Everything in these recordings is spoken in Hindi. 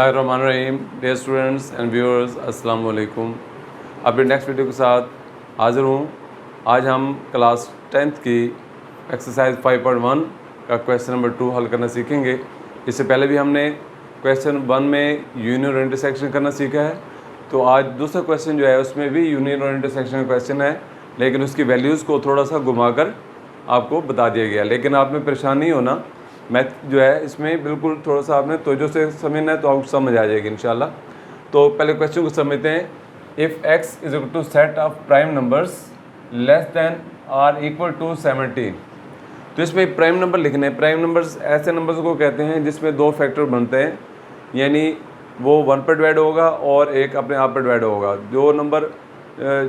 बिस्मिल्लाहिर्रहमानिर्रहीम। डियर स्टूडेंट्स एंड व्यूअर्स, अस्सलाम वालेकुम। अपने नेक्स्ट वीडियो के साथ हाज़िर हूँ। आज हम क्लास 10th की एक्सरसाइज 5.1 का क्वेश्चन नंबर 2 हल करना सीखेंगे। इससे पहले भी हमने क्वेश्चन 1 में यूनियन और इंटरसेक्शन करना सीखा है, तो आज दूसरा क्वेश्चन जो है उसमें भी यूनियन और इंटरसेक्शन का क्वेश्चन है, लेकिन उसकी वैल्यूज़ को थोड़ा सा घुमाकर आपको बता दिया गया। लेकिन आप में परेशान नहीं होना, मैथ जो है इसमें बिल्कुल थोड़ा सा आपने तवज्जो से समझना है तो आपको समझ आ जाएगी इंशाल्लाह। तो पहले क्वेश्चन को समझते हैं। If x is equal to set of prime numbers less than or equal to 17। तो इसमें प्राइम नंबर लिखने हैं। प्राइम नंबर्स ऐसे नंबर्स को कहते हैं जिसमें दो फैक्टर बनते हैं, यानी वो 1 पर डिवाइड होगा और एक अपने आप पर डिवाइड होगा। जो नंबर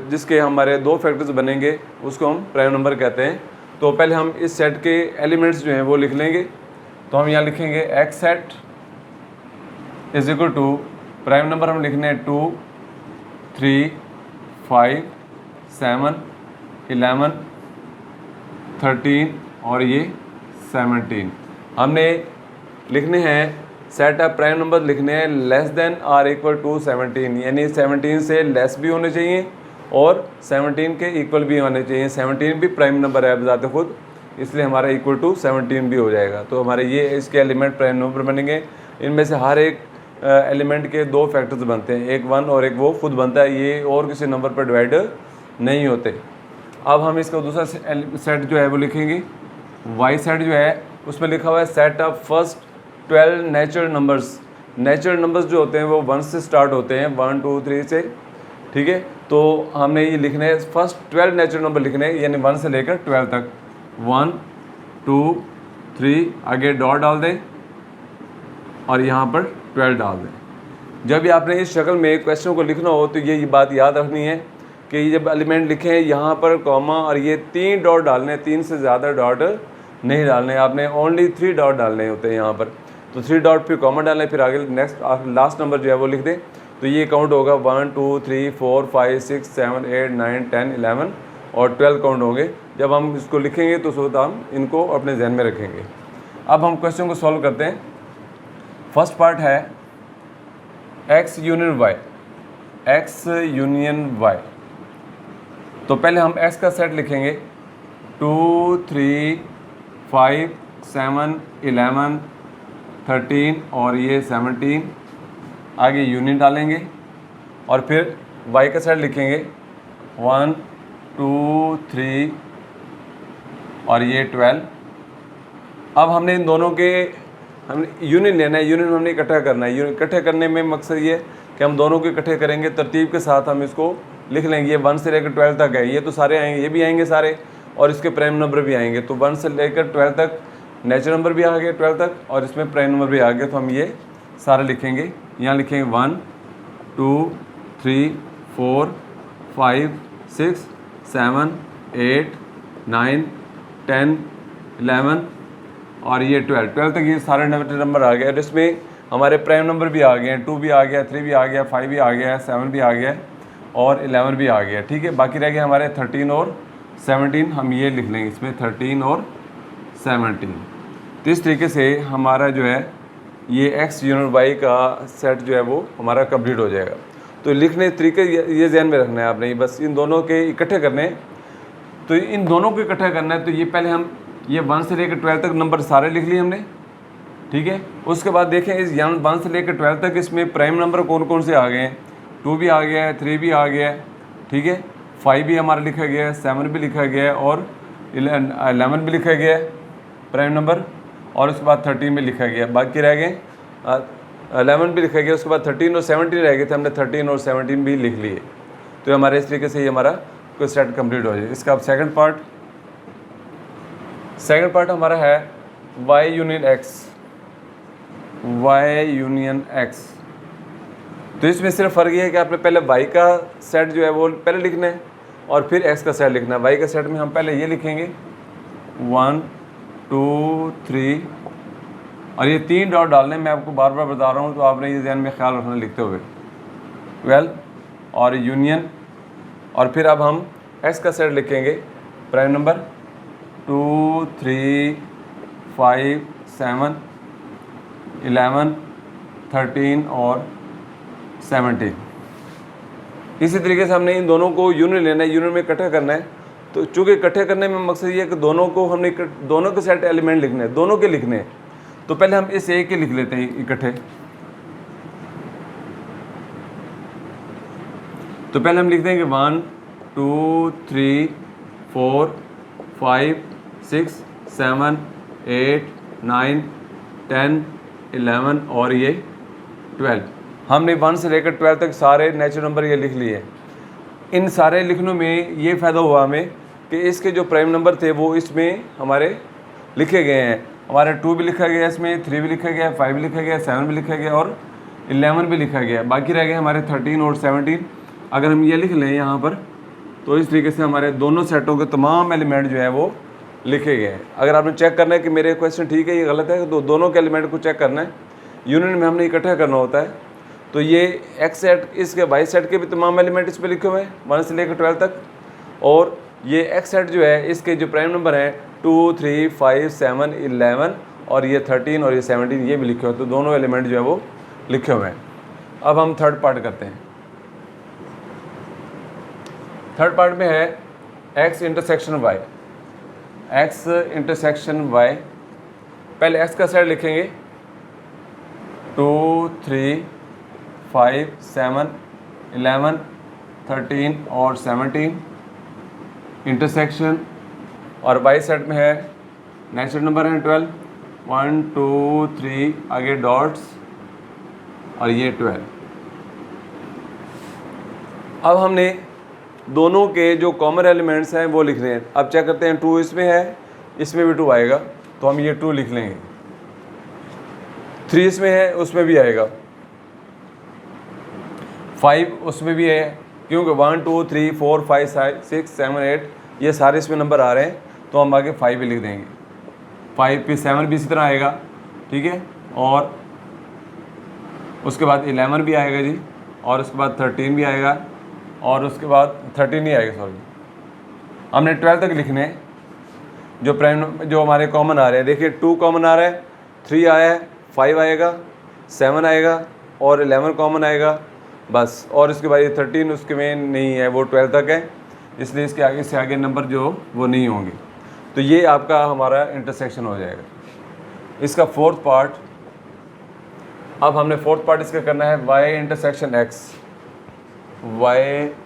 जिसके हमारे दो फैक्टर्स बनेंगे उसको हम प्राइम नंबर कहते हैं। तो पहले हम इस सेट के एलिमेंट्स जो हैं वो लिख लेंगे। तो हम यहाँ लिखेंगे X set is equal to prime number हम लिखने हैं 2, 3, 5, 7, 11, 13 और ये 17। हमने लिखने हैं सेट ऑफ प्राइम नंबर लिखने हैं less than or equal to 17, यानी 17 से लेस भी होने चाहिए और 17 के इक्वल भी होने चाहिए। 17 भी प्राइम नंबर है बजाते खुद, इसलिए हमारा इक्वल टू 17 भी हो जाएगा। तो हमारे ये इसके एलिमेंट प्राइम नंबर बनेंगे। इनमें से हर एक एलिमेंट के दो फैक्टर्स बनते हैं, एक 1 और एक वो खुद बनता है, ये और किसी नंबर पर डिवाइड नहीं होते। अब हम इसका दूसरा सेट जो है वो लिखेंगे। वाई सेट जो है उसमें लिखा हुआ है set of first 12 natural numbers. Natural numbers जो होते हैं वो 1 से स्टार्ट होते हैं, 1, 2, 3 से, ठीक है। तो हमने ये लिखने हैं फर्स्ट 12 नेचुरल नंबर लिखने हैं, यानी 1 से लेकर 12 तक। 1, 2, 3 आगे डॉट डाल दें और यहाँ पर 12 डाल दें। जब भी आपने इस शक्ल में क्वेश्चन को लिखना हो तो ये बात याद रखनी है कि ये जब एलिमेंट लिखे यहाँ पर कॉमा और ये 3 डॉट डालने, 3 से ज़्यादा डॉट नहीं डालने, आपने ओनली 3 डॉट डालने होते हैं यहाँ पर। तो 3 डॉट फिर कॉमा डालने, फिर आगे नेक्स्ट लास्ट नंबर जो है वो लिख दें। तो ये काउंट होगा 1, 2, 3, 4, 5, 6, 7, 8, 9, 10, 11 और 12 काउंट होंगे। जब हम इसको लिखेंगे तो सोच हम इनको अपने जहन में रखेंगे। अब हम क्वेश्चन को सॉल्व करते हैं। फर्स्ट पार्ट है x union y। x union y। तो पहले हम x का सेट लिखेंगे 2, 3, 5, 7, 11, 13 और ये 17। आगे यूनियन डालेंगे और फिर y का सेट लिखेंगे 1, 2, 3 और ये 12। अब हमने इन दोनों के हमने यूनियन लेना है, यूनियन हमने इकट्ठा करना है। इकट्ठे करने में मकसद ये कि हम दोनों को इकट्ठे करेंगे, तरतीब के साथ हम इसको लिख लेंगे। ये 1 से लेकर 12 तक है, ये तो सारे आएंगे, ये भी आएंगे सारे और इसके प्राइम नंबर भी आएंगे। तो 1 से लेकर 12 तक नेचुरल नंबर भी आ गए 12 तक और इसमें प्राइम नंबर भी आ गए। तो हम ये सारे लिखेंगे। यहाँ लिखेंगे 1, 2, 3, 4, 5, 6, 7, 8, 9, 10, 11 और ये 12 तक ये सारे नंबर आ गए। और इसमें हमारे प्राइम नंबर भी आ गए हैं, 2 भी आ गया, 3 भी आ गया, 5 भी आ गया, 7 भी आ गया और 11 भी आ गया, ठीक है। बाकी रह गए हमारे 13 और 17। हम ये लिख लेंगे इसमें 13 और 17। तो इस तरीके से हमारा जो है ये x यूनियन y का सेट जो है वो हमारा कंप्लीट हो जाएगा। तो लिखने तरीके ये ध्यान में रखना है आपने, बस इन दोनों के इकट्ठे करने। तो इन दोनों को इकट्ठा करना है। तो ये पहले हम ये 1 से लेकर 12 तक नंबर सारे लिख लिए हमने, ठीक है। उसके बाद देखें इस 1 से लेकर 12 तक इसमें प्राइम नंबर कौन कौन से आ गए हैं। 2 भी आ गया है, 3 भी आ गया है, ठीक है। 5 भी हमारा लिखा गया है, 7 भी लिखा गया है और 11 भी लिखा गया है प्राइम नंबर, और उसके बाद 13 भी लिखा गया। बाकी रह गए 11 भी लिखा गया, उसके बाद 13 और 17 रह गए थे, हमने 13 और 17 भी लिख लिए। तो हमारे इस तरीके से ये हमारा कोई सेट कंप्लीट हो जाए। इसका अब सेकंड पार्ट हमारा है y union x। y union x। तो इसमें सिर्फ फ़र्क ये है कि आपने पहले y का सेट जो है वो पहले लिखना है और फिर x का सेट लिखना है। y का सेट में हम पहले ये लिखेंगे 1, 2, 3 और ये 3 डॉट डालने मैं आपको बार बार बता रहा हूँ, तो आपने ये ध्यान में ख्याल रखना लिखते हुए 12 और यूनियन। और फिर अब हम x का सेट लिखेंगे प्राइम नंबर 2, 3, 5, 7, 11, 13 और 17। इसी तरीके से हमने इन दोनों को यूनिट लेना है, यूनिट में इकट्ठा करना है। तो चूँकि इकट्ठे करने में मकसद ये है कि दोनों को हमने दोनों के सेट एलिमेंट लिखने हैं, दोनों के लिखने हैं। तो पहले हम इस एक के लिख लेते हैं इकट्ठे। तो पहले हम लिख देंगे 1 2 3 4 5 6 7 8 9 10 11 और ये 12। हमने 1 से लेकर 12 तक सारे नेचुरल नंबर ये लिख लिए। इन सारे लिखने में ये फ़ायदा हुआ हमें कि इसके जो प्राइम नंबर थे वो इसमें हमारे लिखे गए हैं। हमारे 2 भी लिखा गया, इसमें 3 भी लिखा गया, 5 भी लिखा गया, 7 भी लिखा गया और 11 भी लिखा गया। बाकी रह गए हमारे 13 और 17। अगर हम ये लिख लें यहाँ पर तो इस तरीके से हमारे दोनों सेटों के तमाम एलिमेंट जो है वो लिखे गए हैं। अगर आपने चेक करना है कि मेरे क्वेश्चन ठीक है ये गलत है, तो दोनों के एलिमेंट को चेक करना है। यूनिट में हमने इकट्ठा करना होता है। तो ये एक्स सेट, इसके वाई सेट के भी तमाम एलिमेंट इस पर लिखे हुए हैं 1 से लेकर 12 तक। और ये एक्स सेट जो है इसके जो प्राइम नंबर हैं 2 3 5 7 11 और ये 13 और ये 17 ये भी लिखे हुए हैं। तो दोनों एलिमेंट जो है वो लिखे हुए हैं। अब हम थर्ड पार्ट करते हैं। थर्ड पार्ट में है X intersection Y. X intersection Y, पहले एक्स का सेट लिखेंगे 2 3 5 7 11 13 और 17 इंटरसेक्शन। और वाई सेट में है नेचुरल नंबर है 12 1 2 3 आगे डॉट्स और ये 12। अब हमने दोनों के जो कॉमन एलिमेंट्स हैं वो लिख रहे हैं। अब चेक करते हैं 2 इसमें है, इसमें भी 2 आएगा तो हम ये 2 लिख लेंगे। 3 इसमें है, उसमें भी आएगा। 5 उसमें भी है क्योंकि 1 2 3 4 5 6 7 8 ये सारे इसमें नंबर आ रहे हैं तो हम आगे 5 भी लिख देंगे। 5 पे 7 भी इसी तरह आएगा, ठीक है। और उसके बाद 11 भी आएगा जी, और उसके बाद 13 भी आएगा, और उसके बाद 13 नहीं आएगा, सॉरी। हमने 12 तक लिखने हैं जो प्राइम जो हमारे कॉमन आ रहे हैं। देखिए 2 कॉमन आ रहा है, 3 आया है, 5 आएगा, 7 आएगा और 11 कॉमन आएगा बस। और इसके बाद ये 13 उसके में नहीं है, वो 12 तक है, इसलिए इसके आगे से आगे नंबर जो वो नहीं होंगे। तो ये आपका हमारा इंटरसेक्शन हो जाएगा। इसका फोर्थ पार्ट, अब हमने फोर्थ पार्ट इसका करना है Y intersection X. Y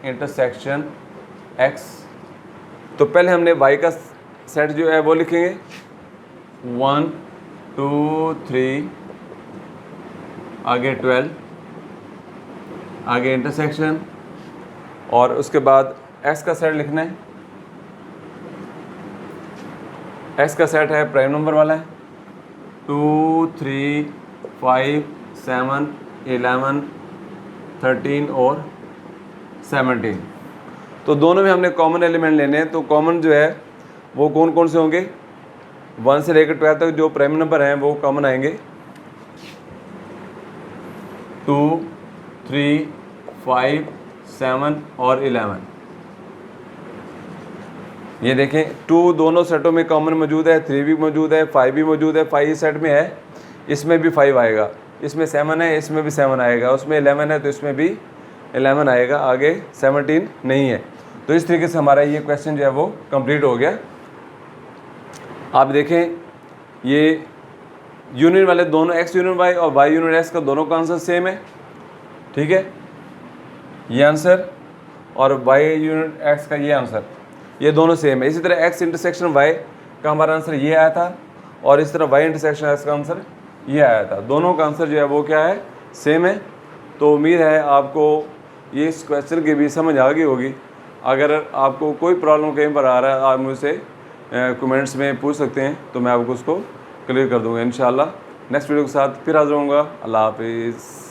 intersection X, तो पहले हमने वाई का सेट जो है वो लिखेंगे 1 2 3 आगे 12 आगे इंटरसेक्शन, और उसके बाद एक्स का सेट लिखना है। एक्स का सेट है प्राइम नंबर वाला है 2 3 5 7 11 13 और 17। तो दोनों में हमने कॉमन एलिमेंट लेने हैं। तो कॉमन जो है वो कौन कौन से होंगे, 1 से लेकर 12 तक जो प्राइम नंबर हैं वो कॉमन आएंगे 2 3 5 7 और 11। ये देखें 2 दोनों सेटों में कॉमन मौजूद है, 3 भी मौजूद है, 5 भी मौजूद है। 5 इस सेट में है, इसमें भी 5 आएगा, इसमें 7 है, इसमें भी 7 आएगा, उसमें 11 है तो इसमें भी 11 आएगा, आगे 17 नहीं है। तो इस तरीके से हमारा ये क्वेश्चन जो है वो कंप्लीट हो गया। आप देखें ये यूनिट वाले दोनों एक्स यूनिट वाई और वाई यूनिट एक्स का दोनों का आंसर सेम है, ठीक है, ये आंसर, और वाई यूनिट एक्स का ये आंसर, ये दोनों सेम है। इसी तरह एक्स इंटरसेक्शन वाई का हमारा आंसर ये आया था, और इस तरह वाई इंटरसेक्शन एक्स का आंसर ये आया था। दोनों का आंसर जो है वो क्या है, सेम है। तो उम्मीद है आपको ये इस क्वेश्चन की भी समझ आ गई होगी। अगर आपको कोई प्रॉब्लम कहीं पर आ रहा है आप मुझसे कमेंट्स में पूछ सकते हैं, तो मैं आपको उसको क्लियर कर दूँगा इंशाल्लाह। नेक्स्ट वीडियो के साथ फिर हाज़िर होऊंगा। अल्लाह हाफिज़।